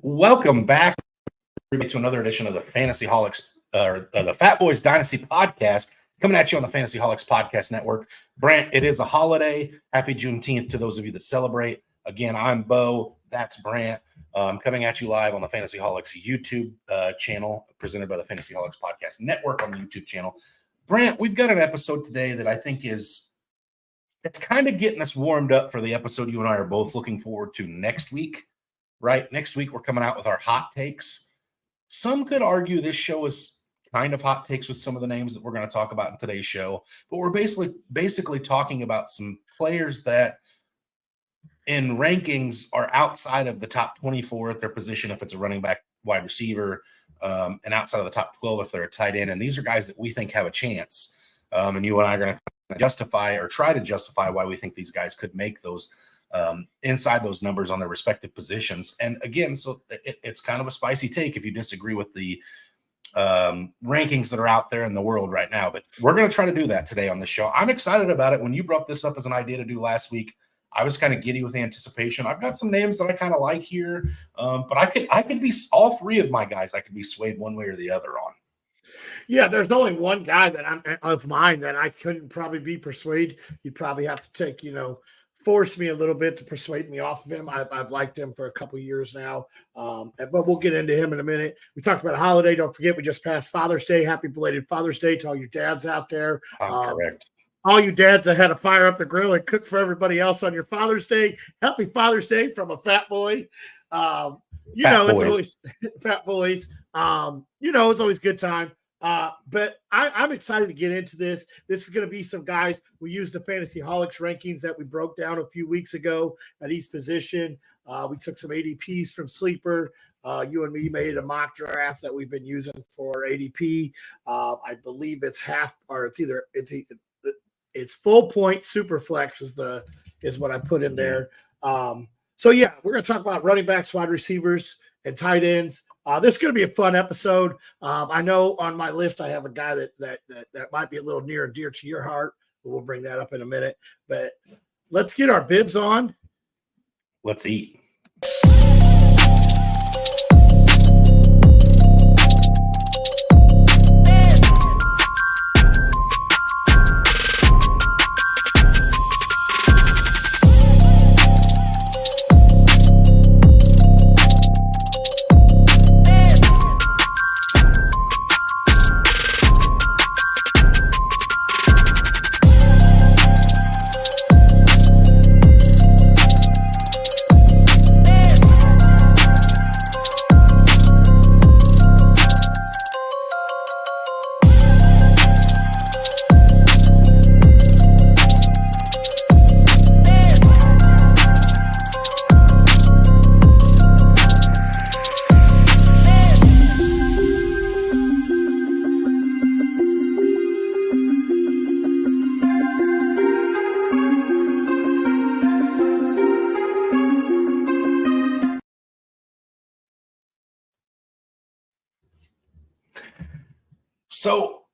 Welcome back to another edition of the Fantasy Holics, the Fatboyz Dynasty podcast, coming at you on the Fantasy Holics Podcast Network. Brant, it is a holiday. Happy Juneteenth to those of you that celebrate. Again, I'm Bo. That's Brant. Coming at you live on the Fantasy Holics YouTube channel, presented by the Fantasy Holics Podcast Network on the YouTube channel. Brant, we've got an episode today that I think it's kind of getting us warmed up for the episode you and I are both looking forward to next week. Right? Next week, we're coming out with our hot takes. Some could argue this show is kind of hot takes with some of the names that we're going to talk about in today's show, but we're basically talking about some players that in rankings are outside of the top 24 at their position if it's a running back, wide receiver, and outside of the top 12 if they're a tight end. And these are guys that we think have a chance. And you and I are going to justify or try to justify why we think these guys could make those inside those numbers on their respective positions. And again, so it's kind of a spicy take if you disagree with the rankings that are out there in the world right now. But we're going to try to do that today on the show. I'm excited about it. When you brought this up as an idea to do last week, I was kind of giddy with anticipation. I've got some names that I kind of like here, but I could be all three of my guys. I could be swayed one way or the other on. Yeah, there's only one guy that I'm of mine that I couldn't probably be persuaded. You'd probably have to take, force me a little bit to persuade me off of him. I've liked him for a couple of years now, but we'll get into him in a minute. We talked about a holiday. Don't forget, we just passed Father's Day. Happy belated Father's Day to all your dads out there. Correct. All you dads that had to fire up the grill and cook for everybody else on your Father's Day. Happy Father's Day from a fat boy. It's always Fat Boys. It's always a good time. But I'm excited to get into this. This is going to be some guys. We used the Fantasy Holics rankings that we broke down a few weeks ago at each position. We took some ADPs from Sleeper. You and me made a mock draft that we've been using for ADP. I believe it's it's full point super flex is what I put in there. So yeah, we're going to talk about running backs, wide receivers, and tight ends. This is going to be a fun episode. I know on my list I have a guy that might be a little near and dear to your heart, but we'll bring that up in a minute. But let's get our bibs on. Let's eat. So,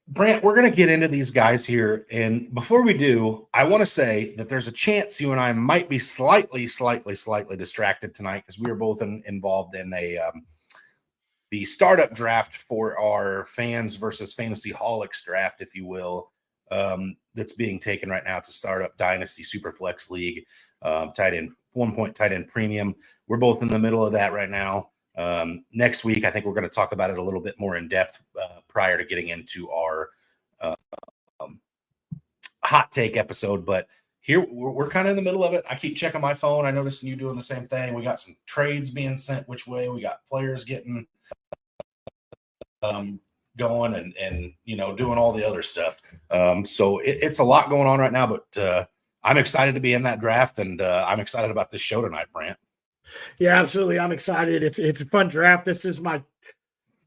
Brant, we're going to get into these guys here. And before we do, I want to say that there's a chance you and I might be slightly distracted tonight because we are both involved in the startup draft for our fans versus Fantasy Holics draft, if you will, that's being taken right now. It's a startup dynasty superflex league, tight end, 1 point tight end premium. We're both in the middle of that right now. Next week, I think we're going to talk about it a little bit more in depth prior to getting into our hot take episode. But here we're kind of in the middle of it. I keep checking my phone. I noticed you doing the same thing. We got some trades being sent which way. We got players getting going and doing all the other stuff. So it's a lot going on right now. But I'm excited to be in that draft, and I'm excited about this show tonight, Brant. Yeah, absolutely. I'm excited. It's a fun draft. This is my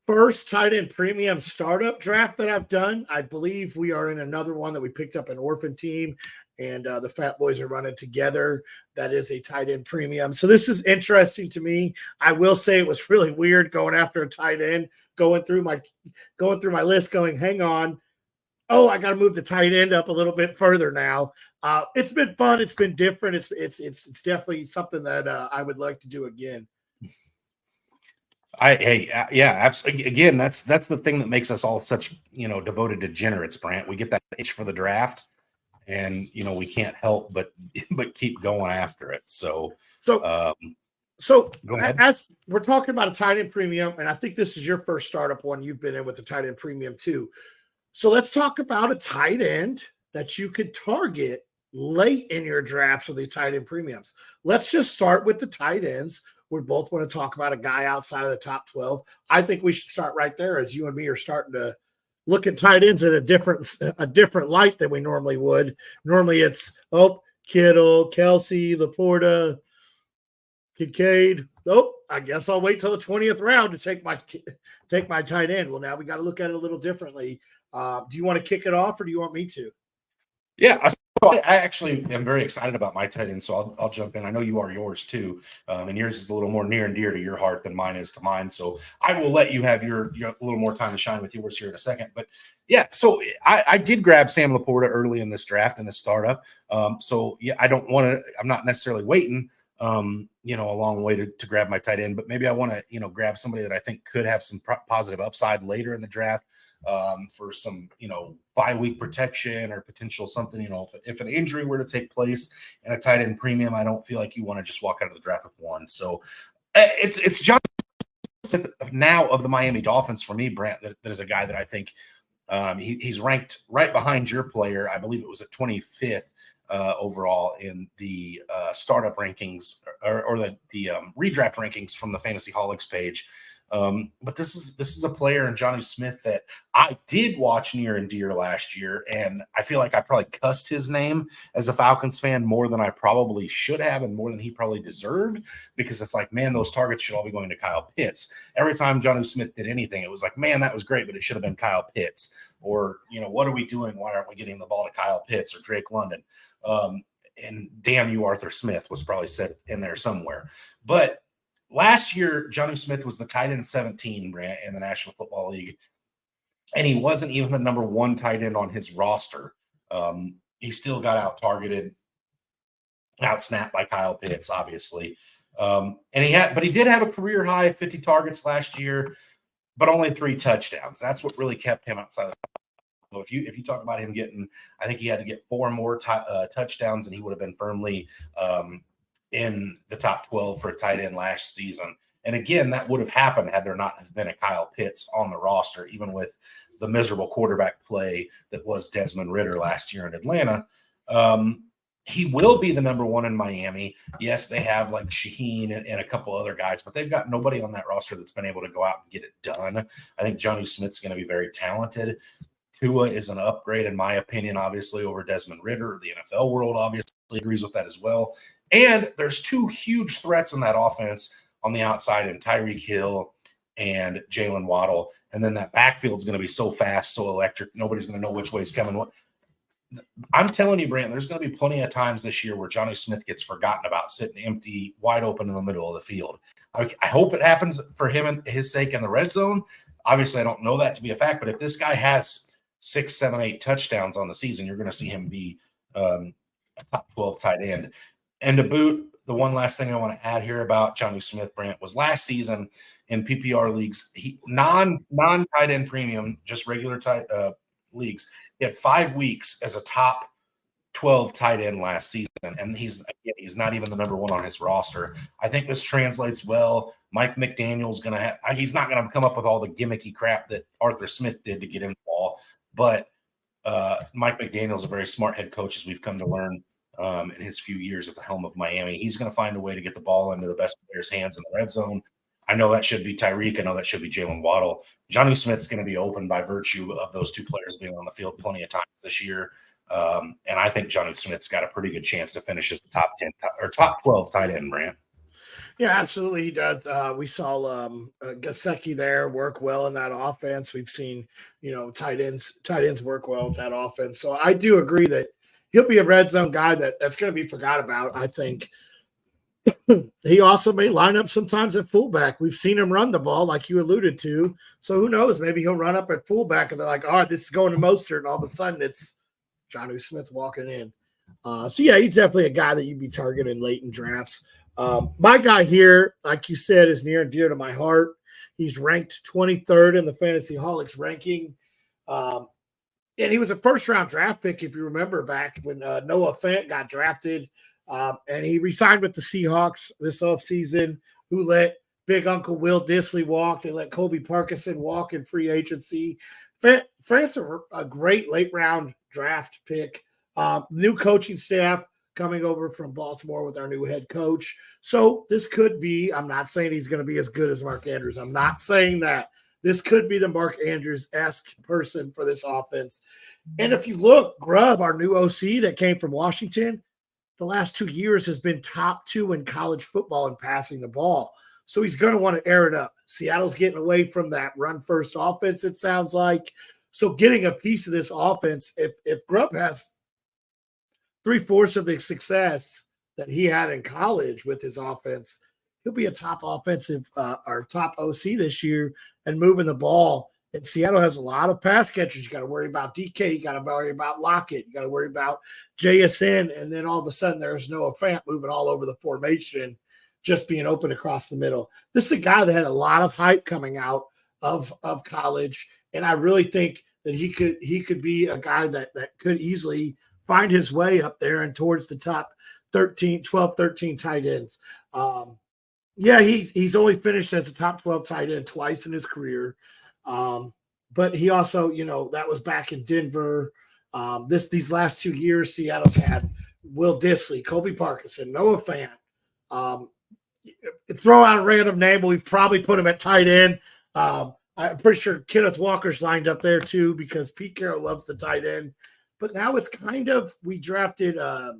first tight end premium startup draft that I've done. I believe we are in another one that we picked up an orphan team, and the Fatboyz are running together. That is a tight end premium. So this is interesting to me. I will say it was really weird going after a tight end, going through my list, going, hang on. Oh, I got to move the tight end up a little bit further now. It's been fun. It's been different. It's definitely something that I would like to do again. Yeah, absolutely. Again, that's the thing that makes us all such, devoted degenerates, Brant. We get that itch for the draft, and we can't help but keep going after it. So, So, um, so go ahead. as we're talking about a tight end premium, and I think this is your first startup one you've been in with the tight end premium too. So let's talk about a tight end that you could target late in your drafts of the tight end premiums. Let's just start with the tight ends. We both want to talk about a guy outside of the top 12. I think we should start right there, as you and me are starting to look at tight ends in a different light than we normally would. Normally it's Kittle, Kelsey, Laporta, Kincaid. I guess I'll wait till the 20th round to take my tight end. Well, now we got to look at it a little differently. Do you want to kick it off, or do you want me to? Yeah, so I actually am very excited about my tight end, so I'll jump in. I know you are yours too, and yours is a little more near and dear to your heart than mine is to mine. So I will let you have your a little more time to shine with yours here in a second. But yeah, so I did grab Sam Laporta early in this draft in this startup. So yeah, I don't want to. I'm not necessarily waiting. A long way to grab my tight end, but maybe I want to, grab somebody that I think could have some positive upside later in the draft, for some, bye week protection or potential something, if an injury were to take place in a tight end premium, I don't feel like you want to just walk out of the draft with one. So it's John now of the Miami Dolphins for me, Brant, that is a guy that I think, he's ranked right behind your player. I believe it was at 25th overall in the startup rankings or the redraft rankings from the Fantasy Holics page. But this is a player in Jonnu Smith that I did watch near and dear last year, and I feel like I probably cussed his name as a Falcons fan more than I probably should have, and more than he probably deserved, because it's like, man, those targets should all be going to Kyle Pitts. Every time Jonnu Smith did anything, it was like, man, that was great, but it should have been Kyle Pitts. Or, what are we doing? Why aren't we getting the ball to Kyle Pitts or Drake London? And damn you, Arthur Smith was probably set in there somewhere. But last year, Jonnu Smith was the tight end 17, Brant, in the National Football League, and he wasn't even the number one tight end on his roster. He still got out-targeted, out-snapped by Kyle Pitts, obviously. But he did have a career high of 50 targets last year, but only 3 touchdowns. That's what really kept him outside of the top. If you talk about him getting, I think he had to get 4 more touchdowns, and he would have been firmly in the top 12 for a tight end last season. And again, that would have happened had there not have been a Kyle Pitts on the roster, even with the miserable quarterback play that was Desmond Ridder last year in Atlanta. He will be the number one in Miami. Yes, they have like Shaheen and a couple other guys, but they've got nobody on that roster that's been able to go out and get it done. I think Jonnu Smith's going to be very talented. Tua is an upgrade, in my opinion, obviously, over Desmond Ridder. The NFL world obviously agrees with that as well. And there's 2 huge threats in that offense on the outside in Tyreek Hill and Jalen Waddle. And then that backfield is going to be so fast, so electric, nobody's going to know which way is coming. I'm telling you, Brant, there's going to be plenty of times this year where Jonnu Smith gets forgotten about, sitting empty, wide open in the middle of the field. I hope it happens for him and his sake in the red zone. Obviously, I don't know that to be a fact, but if this guy has 6, 7, 8 touchdowns on the season, you're going to see him be a top 12 tight end. And to boot, the one last thing I want to add here about Jonnu Smith, Brant, was last season in PPR leagues, non-tight end premium, just regular tight leagues, he had 5 weeks as a top 12 tight end last season, and he's not even the number one on his roster. I think this translates well. Mike McDaniel's he's not going to come up with all the gimmicky crap that Arthur Smith did to get him the ball, but Mike McDaniel's a very smart head coach, as we've come to learn in his few years at the helm of Miami. He's going to find a way to get the ball into the best players' hands in the red zone. I know that should be Tyreek. I know that should be Jalen Waddle. Jonnu Smith's going to be open by virtue of those 2 players being on the field plenty of times this year. And I think Jonnu Smith's got a pretty good chance to finish as the top 10 or top 12 tight end, Brant. Yeah, absolutely. He does. We saw Gesicki there work well in that offense. We've seen, tight ends work well with that offense. So I do agree that he'll be a red zone guy that's going to be forgot about. I think he also may line up sometimes at fullback. We've seen him run the ball, like you alluded to. So who knows? Maybe he'll run up at fullback, and they're like, all right, this is going to Mostert, and all of a sudden it's Jonnu Smith walking in. So yeah, he's definitely a guy that you'd be targeting late in drafts. My guy here, like you said, is near and dear to my heart. He's ranked 23rd in the Fantasy Holics ranking. And he was a first-round draft pick, if you remember, back when Noah Fant got drafted. And he re-signed with the Seahawks this offseason, who let Big Uncle Will Dissly walk. They let Kobe Parkinson walk in free agency. Fant's a great late-round draft pick. New coaching staff coming over from Baltimore with our new head coach. So this could be, I'm not saying he's going to be as good as Mark Andrews. I'm not saying that. This could be the Mark Andrews-esque person for this offense. And if you look, Grubb, our new OC that came from Washington, the last 2 years has been top 2 in college football in passing the ball. So he's going to want to air it up. Seattle's getting away from that run-first offense, it sounds like. So getting a piece of this offense, if Grubb has 3/4 of the success that he had in college with his offense, he'll be a top offensive or top OC this year and moving the ball. And Seattle has a lot of pass catchers. You got to worry about DK. You got to worry about Lockett. You got to worry about JSN. And then all of a sudden there's Noah Fant moving all over the formation, just being open across the middle. This is a guy that had a lot of hype coming out of college. And I really think that he could be a guy that could easily find his way up there and towards the top 12, 13 tight ends. Yeah, he's only finished as a top 12 tight end twice in his career. But he also, that was back in Denver. These last 2 years, Seattle's had Will Dissly, Kobe Parkinson, Noah Fant. Throw out a random name, but we've probably put him at tight end. I'm pretty sure Kenneth Walker's lined up there too because Pete Carroll loves the tight end. But now it's we drafted a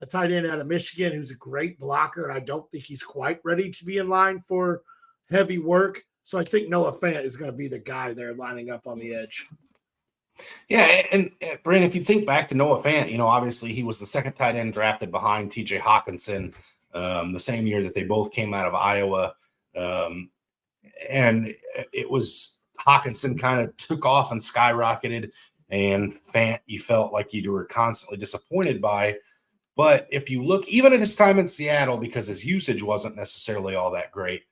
tight end out of Michigan who's a great blocker, and I don't think he's quite ready to be in line for heavy work. So I think Noah Fant is going to be the guy there lining up on the edge. Yeah, and Brandon, if you think back to Noah Fant, obviously he was the second tight end drafted behind T.J. Hawkinson the same year that they both came out of Iowa. And it was Hawkinson kind of took off and skyrocketed, and Fant you felt like you were constantly disappointed by. But if you look, even at his time in Seattle, because his usage wasn't necessarily all that great,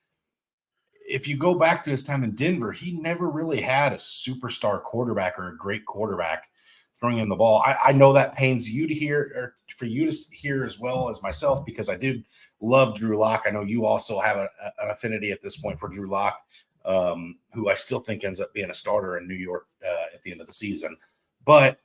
if you go back to his time in Denver, he never really had a superstar quarterback or a great quarterback throwing him the ball. I know that pains you to hear, or for you to hear as well as myself, because I did love Drew Lock. I know you also have an affinity at this point for Drew Lock, who I still think ends up being a starter in New York at the end of the season. But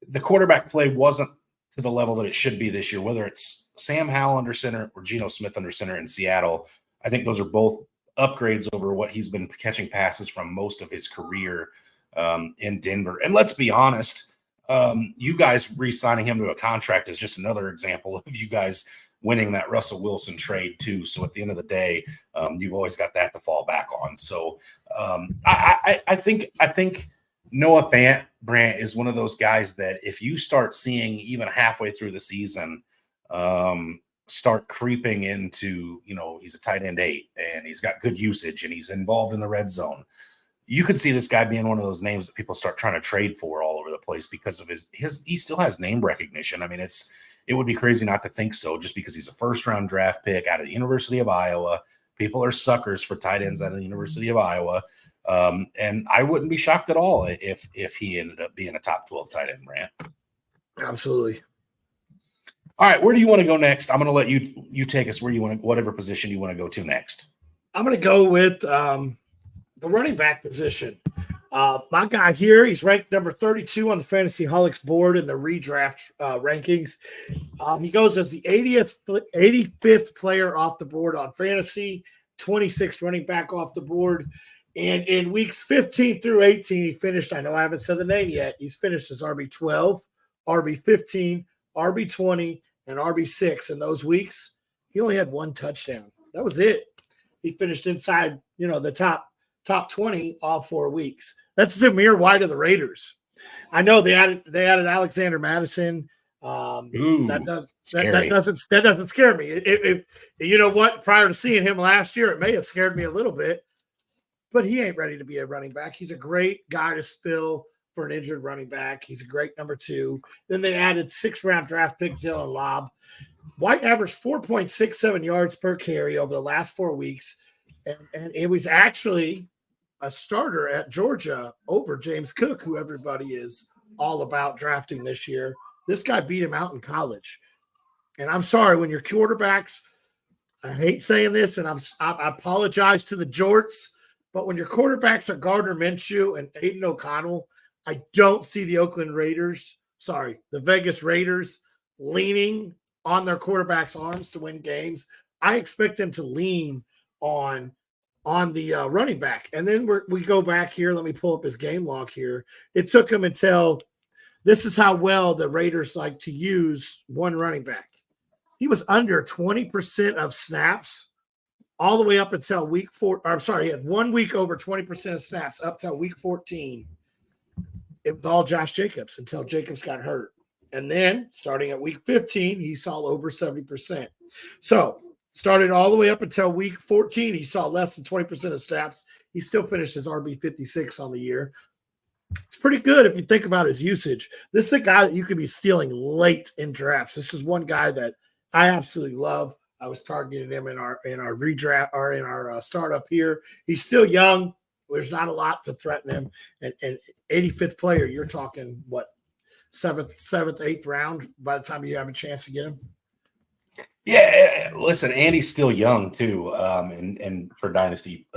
the quarterback play wasn't to the level that it should be this year, whether it's Sam Howell under center or Geno Smith under center in Seattle. I think those are both upgrades over what he's been catching passes from most of his career in Denver. And let's be honest, you guys re-signing him to a contract is just another example of you guys winning that Russell Wilson trade too. So at the end of the day, you've always got that to fall back on. So I think Noah Fant, Brant, is one of those guys that if you start seeing even halfway through the season, start creeping into, he's a tight end 8 and he's got good usage and he's involved in the red zone. You could see this guy being one of those names that people start trying to trade for all over the place because of he still has name recognition. I mean, it would be crazy not to think so, just because he's a first-round draft pick out of the University of Iowa. People are suckers for tight ends out of the University of Iowa. And I wouldn't be shocked at all if he ended up being a top 12 tight end, Brant. Absolutely. All right, where do you want to go next? I'm going to let you take us where you want to, whatever position you want to go to next. I'm going to go with the running back position. My guy here, he's ranked number 32 on the Fantasy Holics board in the redraft rankings. He goes as the 85th player off the board on fantasy, 26th running back off the board. And in weeks 15 through 18, he finished, I know I haven't said the name yet, he's finished as RB12, RB15, RB20, and RB6 in those weeks. He only had one touchdown. That was it. He finished inside, the top 20 all 4 weeks. That's Zamir White of the Raiders. I know they added Alexander Madison. That doesn't scare me. If you know what? Prior to seeing him last year, it may have scared me a little bit. But he ain't ready to be a running back. He's a great guy to spill for an injured running back. He's a great number 2. Then they added 6th-round draft pick Dylan Lobb. White averaged 4.67 yards per carry over the last 4 weeks. And it was actually a starter at Georgia over James Cook, who everybody is all about drafting this year. This guy beat him out in college. And I'm sorry, when your quarterbacks, I hate saying this, and I apologize to the jorts, but when your quarterbacks are Gardner Minshew and Aiden O'Connell, I don't see the the Vegas Raiders leaning on their quarterbacks' arms to win games. I expect them to lean on the running back. And then we go back here. Let me pull up his game log here. It took him until this is how well the Raiders like to use one running back. He was under 20% of snaps all the way up until week 4. Or I'm sorry, he had 1 week over 20% of snaps up till week 14. It was all Josh Jacobs until Jacobs got hurt. And then starting at week 15, he saw over 70%. So started all the way up until week 14, he saw less than 20% of snaps. He still finished his RB 56 on the year. It's pretty good if you think about his usage. This is a guy that you could be stealing late in drafts. This is one guy that I absolutely love. I was targeting him in our redraft or in our startup here. He's still young. There's not a lot to threaten him. And 85th player, you're talking what, seventh, eighth round by the time you have a chance to get him. Yeah, listen, Andy's still young too, and for dynasty,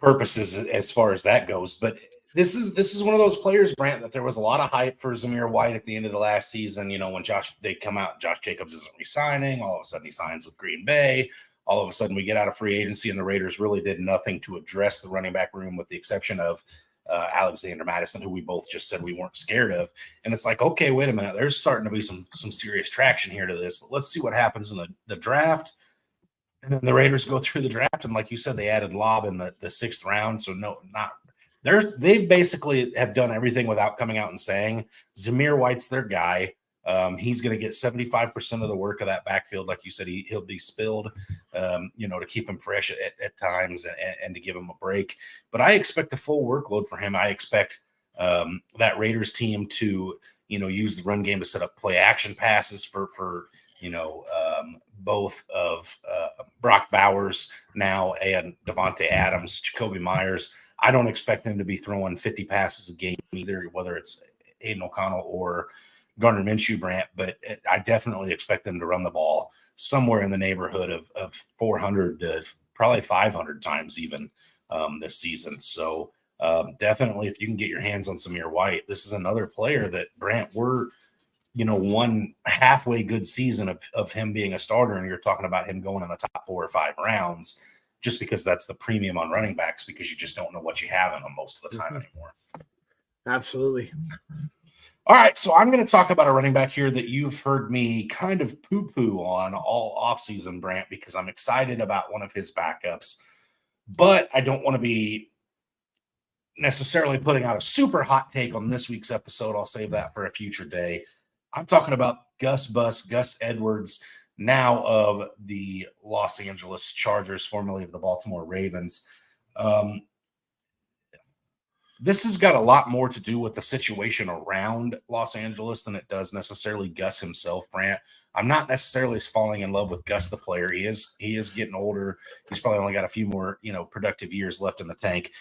purposes as far as that goes. But this is one of those players, Brant, that there was a lot of hype for Zamir White at the end of the last season. When they come out, Josh Jacobs isn't re-signing. All of a sudden, he signs with Green Bay. All of a sudden, we get out of free agency, and the Raiders really did nothing to address the running back room, with the exception of Alexander Madison, who we both just said we weren't scared of. And it's like, okay, wait a minute. There's starting to be some serious traction here to this. But let's see what happens in the draft. And then the Raiders go through the draft, and like you said, they added Lobb in the 6th round. So they basically have done everything without coming out and saying Zamir White's their guy. He's going to get 75% of the work of that backfield. Like you said, he'll be spilled, to keep him fresh at times and to give him a break. But I expect a full workload for him. I expect that Raiders team to, use the run game to set up play action passes for both of Brock Bowers now and Devontae Adams, Jacoby Myers. I don't expect them to be throwing 50 passes a game either, whether it's Aiden O'Connell or Gardner Minshew, Brant, but I definitely expect them to run the ball somewhere in the neighborhood of 400 to probably 500 times even this season. So definitely, if you can get your hands on Zamir White, this is another player that, Brant, we're, one halfway good season of him being a starter, and you're talking about him going in the top 4 or 5 rounds, just because that's the premium on running backs, because you just don't know what you have in them most of the time anymore. Absolutely. All right, so I'm going to talk about a running back here that you've heard me kind of poo-poo on all offseason, Brant, because I'm excited about one of his backups. But I don't want to be necessarily putting out a super hot take on this week's episode. I'll save that for a future day. I'm talking about Gus Edwards, now of the Los Angeles Chargers, formerly of the Baltimore Ravens. This has got a lot more to do with the situation around Los Angeles than it does necessarily Gus himself, Brant. I'm not necessarily falling in love with Gus the player. He is getting older. He's probably only got a few more, productive years left in the tank.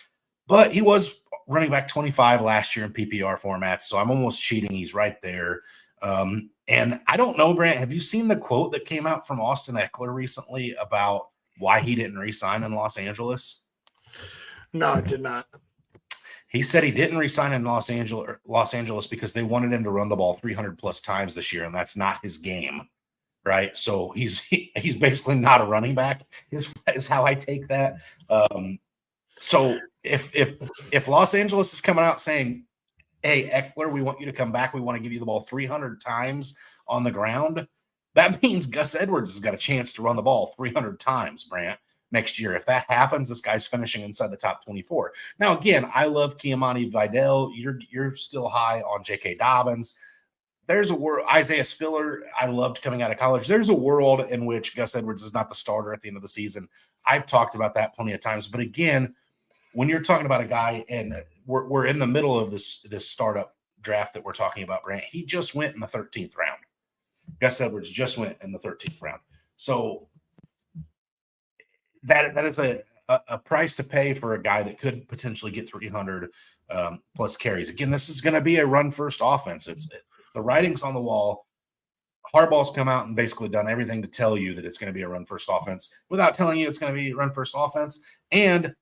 But he was running back 25 last year in PPR formats, so I'm almost cheating. He's right there. And I don't know, Brant, have you seen the quote that came out from Austin Eckler recently about why he didn't re-sign in Los Angeles? No, I did not. He said he didn't re-sign in Los Angeles because they wanted him to run the ball 300 plus times this year, and that's not his game, right? So he's basically not a running back is how I take that. So if Los Angeles is coming out saying, hey, Eckler, we want you to come back, we want to give you the ball 300 times on the ground, that means Gus Edwards has got a chance to run the ball 300 times, Brant, next year. If that happens, this guy's finishing inside the top 24. Now, again, I love Keamani Vidal. You're still high on J.K. Dobbins. There's a world, Isaiah Spiller, I loved coming out of college. There's a world in which Gus Edwards is not the starter at the end of the season. I've talked about that plenty of times. But again, when you're talking about a guy, and we're in the middle of this startup draft that we're talking about, Brant, he just went in the 13th round. Gus Edwards just went in the 13th round. So that is a price to pay for a guy that could potentially get 300 plus carries. Again, this is going to be a run first offense. The writing's on the wall. Harbaugh's come out and basically done everything to tell you that it's going to be a run first offense without telling you it's going to be a run first offense. And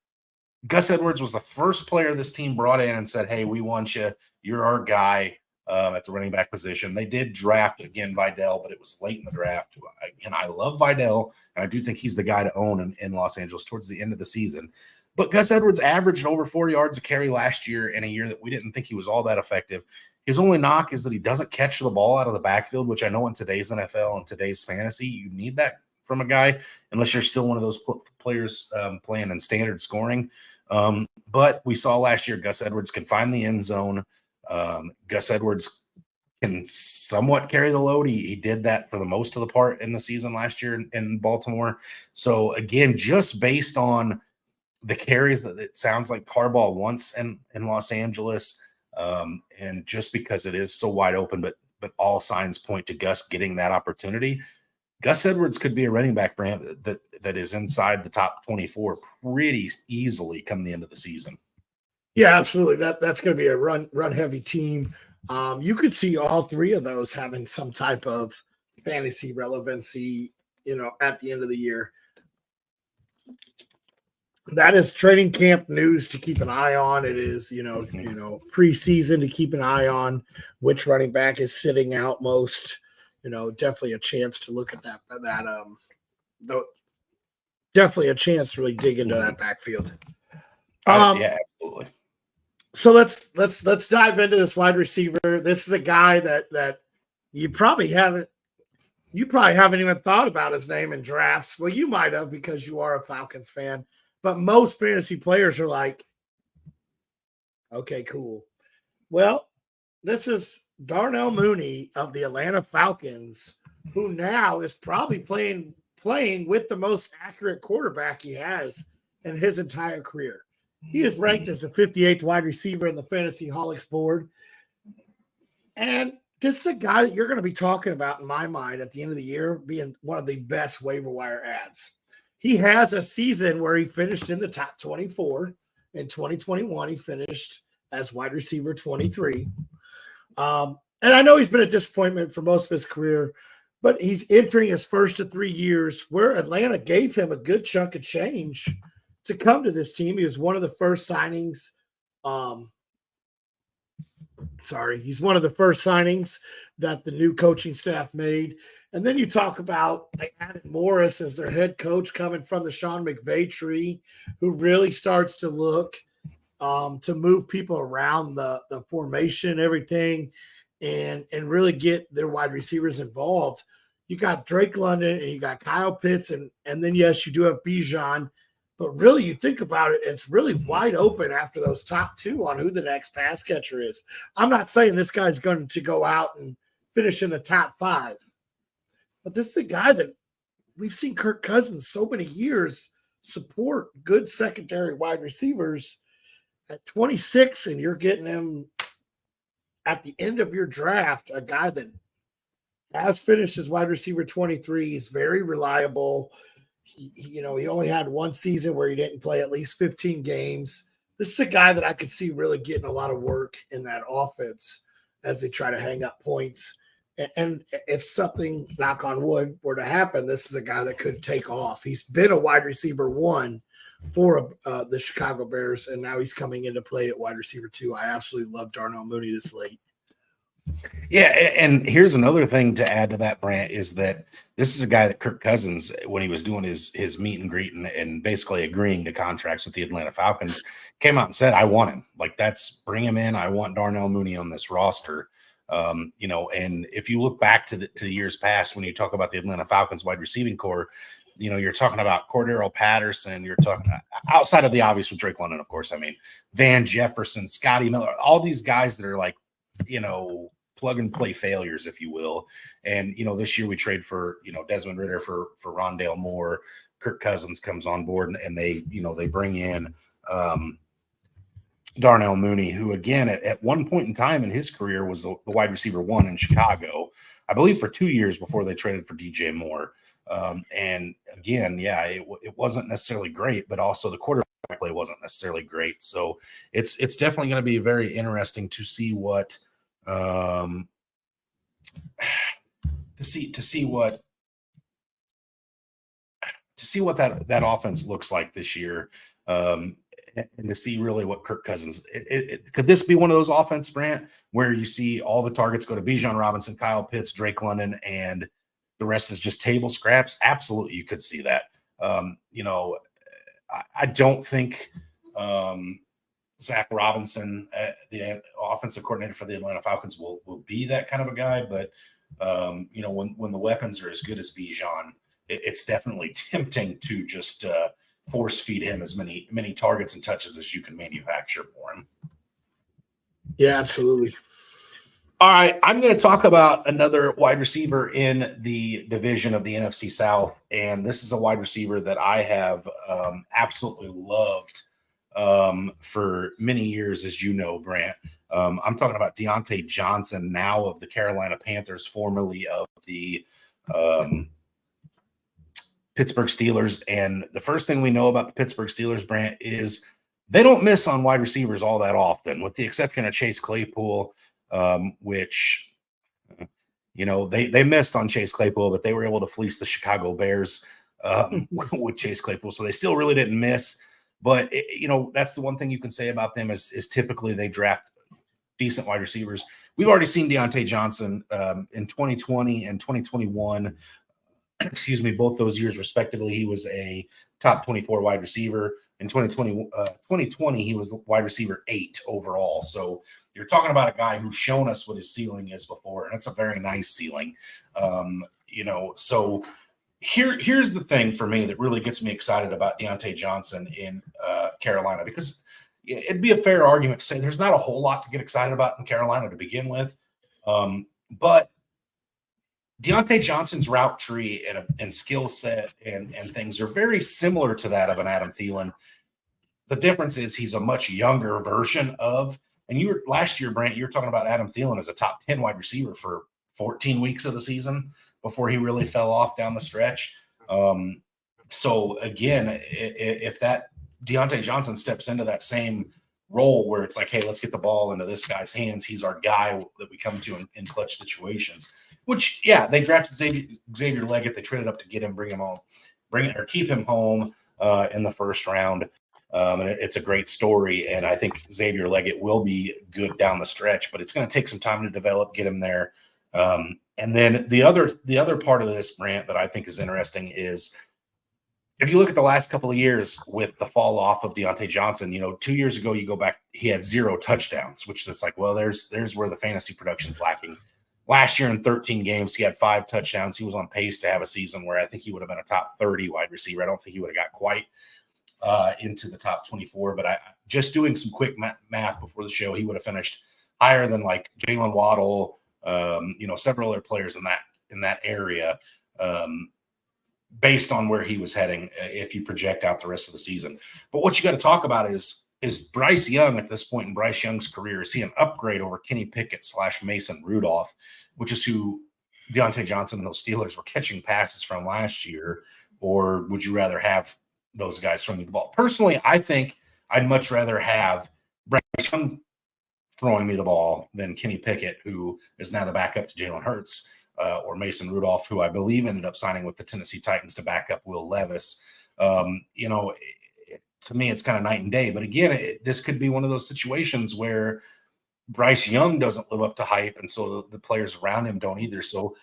Gus Edwards was the first player this team brought in and said, hey, we want you. You're our guy at the running back position. They did draft, again, Vidal, but it was late in the draft. And I love Vidal, and I do think he's the guy to own in Los Angeles towards the end of the season. But Gus Edwards averaged over 4 yards a carry last year in a year that we didn't think he was all that effective. His only knock is that he doesn't catch the ball out of the backfield, which I know in today's NFL and today's fantasy, you need that from a guy, unless you're still one of those players playing in standard scoring. But we saw last year Gus Edwards can find the end zone. Gus Edwards can somewhat carry the load. He did that for the most of the part in the season last year in Baltimore. So, again, just based on the carries that it sounds like Harbaugh wants in Los Angeles, and just because it is so wide open, but all signs point to Gus getting that opportunity, Gus Edwards could be a running back brand that is inside the top 24 pretty easily come the end of the season. Yeah, absolutely. That's going to be a run heavy team. You could see all three of those having some type of fantasy relevancy, at the end of the year. That is training camp news to keep an eye on. It is, preseason to keep an eye on which running back is sitting out most. Definitely a chance to look at that. Definitely a chance to really dig into that backfield. Yeah, absolutely. So let's dive into this wide receiver. This is a guy that you probably haven't even thought about his name in drafts. Well, you might have because you are a Falcons fan, but most fantasy players are like, okay, cool. Well, this is Darnell Mooney of the Atlanta Falcons, who now is probably playing with the most accurate quarterback he has in his entire career. He is ranked as the 58th wide receiver in the Fantasy Holics board. And this is a guy that you're going to be talking about, in my mind, at the end of the year, being one of the best waiver wire ads. He has a season where he finished in the top 24. In 2021, he finished as wide receiver 23. And I know he's been a disappointment for most of his career, but he's entering his first of 3 years where Atlanta gave him a good chunk of change to come to this team. He was one of the first signings. He's one of the first signings that the new coaching staff made. And then you talk about they added Morris as their head coach coming from the Sean McVay tree, who really starts to look to move people around the formation and everything and really get their wide receivers involved. You got Drake London and you got Kyle Pitts and then, yes, you do have Bijan. But really, you think about it, it's really wide open after those top two on who the next pass catcher is. I'm not saying this guy's going to go out and finish in the top 5. But this is a guy that we've seen Kirk Cousins so many years support good secondary wide receivers at 26, and you're getting him at the end of your draft, a guy that has finished as wide receiver 23. He's very reliable. He only had one season where he didn't play at least 15 games. This is a guy that I could see really getting a lot of work in that offense as they try to hang up points. And if something, knock on wood, were to happen, this is a guy that could take off. He's been a wide receiver 1 for the Chicago Bears, and now he's coming into play at wide receiver 2. I absolutely love Darnell Mooney this late. Yeah, and here's another thing to add to that, Brant, is that this is a guy that Kirk Cousins, when he was doing his meet and greet and basically agreeing to contracts with the Atlanta Falcons, came out and said, I want him. Like, bring him in. I want Darnell Mooney on this roster. And if you look back to the years past, when you talk about the Atlanta Falcons wide receiving core, you're talking about Cordero Patterson. You're talking outside of the obvious with Drake London, of course. I mean, Van Jefferson, Scotty Miller, all these guys that are like, plug and play failures, if you will. And, this year we trade for, Desmond Ridder for Rondale Moore. Kirk Cousins comes on board and they bring in Darnell Mooney, who again, at one point in time in his career was the wide receiver 1 in Chicago, I believe for 2 years before they traded for DJ Moore. And again, yeah, it wasn't necessarily great, but also the quarterback play wasn't necessarily great. So it's definitely going to be very interesting to see what that offense looks like this year, and to see really what Kirk Cousins. Could this be one of those offense, Brant, where you see all the targets go to Bijan Robinson, Kyle Pitts, Drake London, and the rest is just table scraps? Absolutely, you could see that. I don't think Zach Robinson, the offensive coordinator for the Atlanta Falcons, will be that kind of a guy. But when the weapons are as good as Bijan, it's definitely tempting to just force feed him as many targets and touches as you can manufacture for him. Yeah, absolutely. All right, I'm going to talk about another wide receiver in the division of the NFC South, and this is a wide receiver that I have absolutely loved for many years, as you know, Brant. I'm talking about Deontay Johnson, now of the Carolina Panthers, formerly of the Pittsburgh Steelers. And the first thing we know about the Pittsburgh Steelers, Brant, is they don't miss on wide receivers all that often, with the exception of Chase Claypool, which, they missed on Chase Claypool, but they were able to fleece the Chicago Bears with Chase Claypool. So they still really didn't miss. But, that's the one thing you can say about them is typically they draft decent wide receivers. We've already seen Deontay Johnson in 2020 and 2021. Both those years respectively, he was a top 24 wide receiver. In 2020, he was wide receiver 8 overall. So you're talking about a guy who's shown us what his ceiling is before, and it's a very nice ceiling. So here's the thing for me that really gets me excited about Deontay Johnson in Carolina, because it'd be a fair argument to say there's not a whole lot to get excited about in Carolina to begin with. But Deontay Johnson's route tree and skill set and things are very similar to that of an Adam Thielen. The difference is he's a much younger version of, and last year, Brant, you were talking about Adam Thielen as a top 10 wide receiver for 14 weeks of the season before he really fell off down the stretch. So again, if that Deontay Johnson steps into that same role where it's like, hey, let's get the ball into this guy's hands, he's our guy that we come to in clutch situations. Which, yeah, they drafted Xavier Leggett. They traded up to get him, keep him home in the first round. And it's a great story. And I think Xavier Leggett will be good down the stretch, but it's going to take some time to develop, get him there. And then the other part of this, Brant, that I think is interesting is if you look at the last couple of years with the fall off of Deontay Johnson, 2 years ago, you go back, he had 0 touchdowns, which it's like, well, there's where the fantasy production's lacking. Last year in 13 games, he had 5 touchdowns. He was on pace to have a season where I think he would have been a top 30 wide receiver. I don't think he would have got quite into the top 24, but I just doing some quick math before the show, he would have finished higher than like Jalen Waddle, several other players in that area, based on where he was heading if you project out the rest of the season. But what you got to talk about is Bryce Young at this point in Bryce Young's career, is he an upgrade over Kenny Pickett / Mason Rudolph, which is who Deontay Johnson and those Steelers were catching passes from last year? Or would you rather have those guys throwing the ball? Personally, I think I'd much rather have Bryce Young throwing me the ball than Kenny Pickett, who is now the backup to Jalen Hurts, or Mason Rudolph, who I believe ended up signing with the Tennessee Titans to back up Will Levis. To me, it's kind of night and day. But again, this could be one of those situations where Bryce Young doesn't live up to hype, and so the players around him don't either. So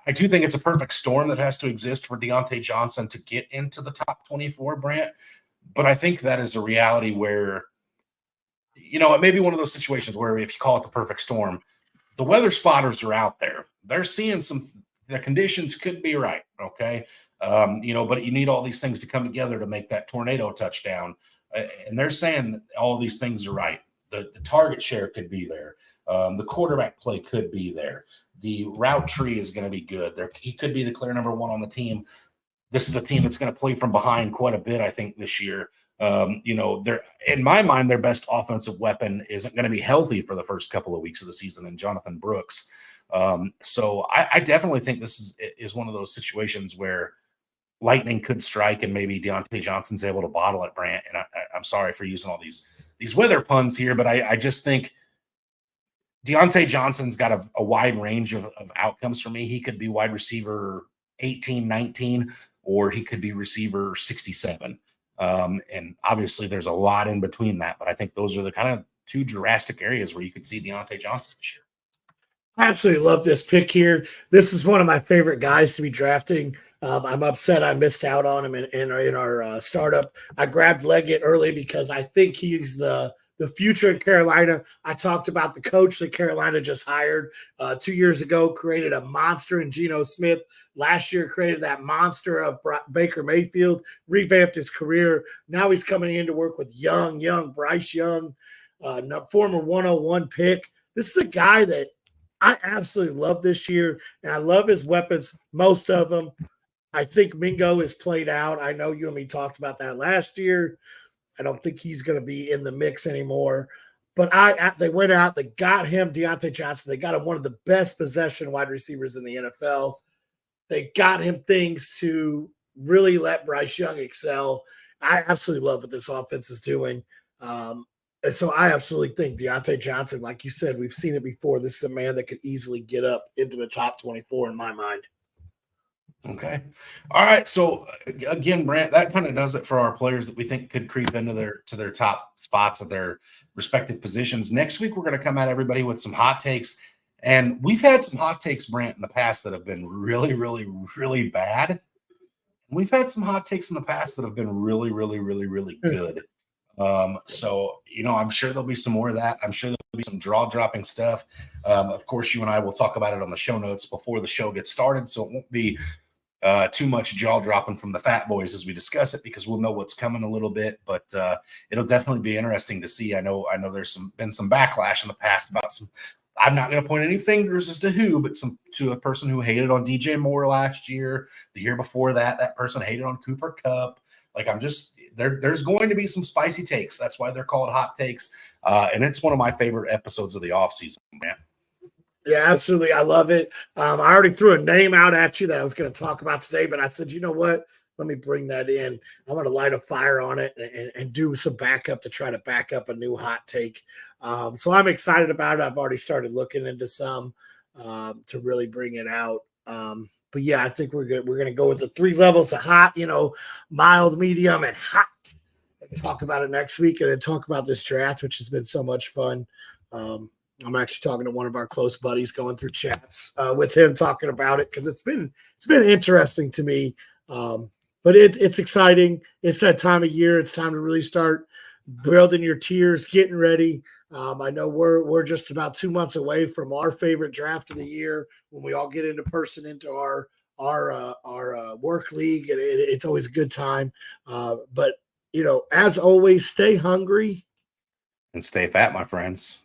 I do think it's a perfect storm that has to exist for Deontay Johnson to get into the top 24, Brant. But I think that is a reality where, it may be one of those situations where if you call it the perfect storm, the weather spotters are out there. They're seeing the conditions could be right, okay? But you need all these things to come together to make that tornado touchdown. And they're saying all these things are right. The target share could be there. The quarterback play could be there. The route tree is going to be good. He could be the clear number 1 on the team. This is a team that's going to play from behind quite a bit, I think, this year. They're, in my mind, their best offensive weapon isn't going to be healthy for the first couple of weeks of the season, and Jonathan Brooks. So I definitely think this is one of those situations where lightning could strike and maybe Deontay Johnson's able to bottle it, Brant. And I'm sorry for using all these weather puns here, but I just think Deontay Johnson's got a wide range of outcomes for me. He could be wide receiver 18, 19, or he could be receiver 67. And obviously there's a lot in between that, but I think those are the kind of two drastic areas where you could see Deontay Johnson this year. I absolutely love this pick here. This is one of my favorite guys to be drafting. I'm upset I missed out on him in our startup. I grabbed Leggett early because I think he's the future in Carolina. I talked about the coach that Carolina just hired 2 years ago, created a monster in Geno Smith. Last year created that monster of Baker Mayfield, revamped his career. Now he's coming in to work with young Bryce Young, former 101 pick. This is a guy that I absolutely love this year, and I love his weapons, most of them. I think Mingo is played out. I know you and me talked about that last year. I don't think he's going to be in the mix anymore. But they went out, they got him, Deontay Johnson. They got him one of the best possession wide receivers in the NFL. They got him things to really let Bryce Young excel. I absolutely love what this offense is doing. And so I absolutely think Deontay Johnson, like you said, we've seen it before. This is a man that could easily get up into the top 24 in my mind. Okay. All right. So again, Brant, that kind of does it for our players that we think could creep into their top spots at their respective positions. Next week, we're going to come at everybody with some hot takes. And we've had some hot takes, Brant, in the past that have been really, really, really bad. We've had some hot takes in the past that have been really, really, really, really good. So, I'm sure there'll be some more of that. I'm sure there'll be some jaw-dropping stuff. Of course, you and I will talk about it on the show notes before the show gets started, so it won't be too much jaw-dropping from the Fatboyz as we discuss it, because we'll know what's coming a little bit, but it'll definitely be interesting to see. I know there's been some backlash in the past about some. I'm not going to point any fingers as to who, but to a person who hated on DJ Moore last year. The year before that person hated on Cooper Kupp. Like, there's going to be some spicy takes. That's why they're called hot takes. And it's one of my favorite episodes of the offseason, man. Yeah, absolutely. I love it. I already threw a name out at you that I was going to talk about today, but I said, you know what? Let me bring that in. I'm going to light a fire on it and do some backup to try to back up a new hot take. So I'm excited about it. I've already started looking into some to really bring it out. But yeah, I think we're going to go with the 3 levels of hot, mild, medium, and hot. Talk about it next week, and then talk about this draft, which has been so much fun. I'm actually talking to one of our close buddies, going through chats with him, talking about it, because it's been interesting to me. But it's exciting. It's that time of year. It's time to really start building your tiers, getting ready. I know we're just about 2 months away from our favorite draft of the year, when we all get into person into our work league, and it's always a good time. But as always, stay hungry and stay fat, my friends.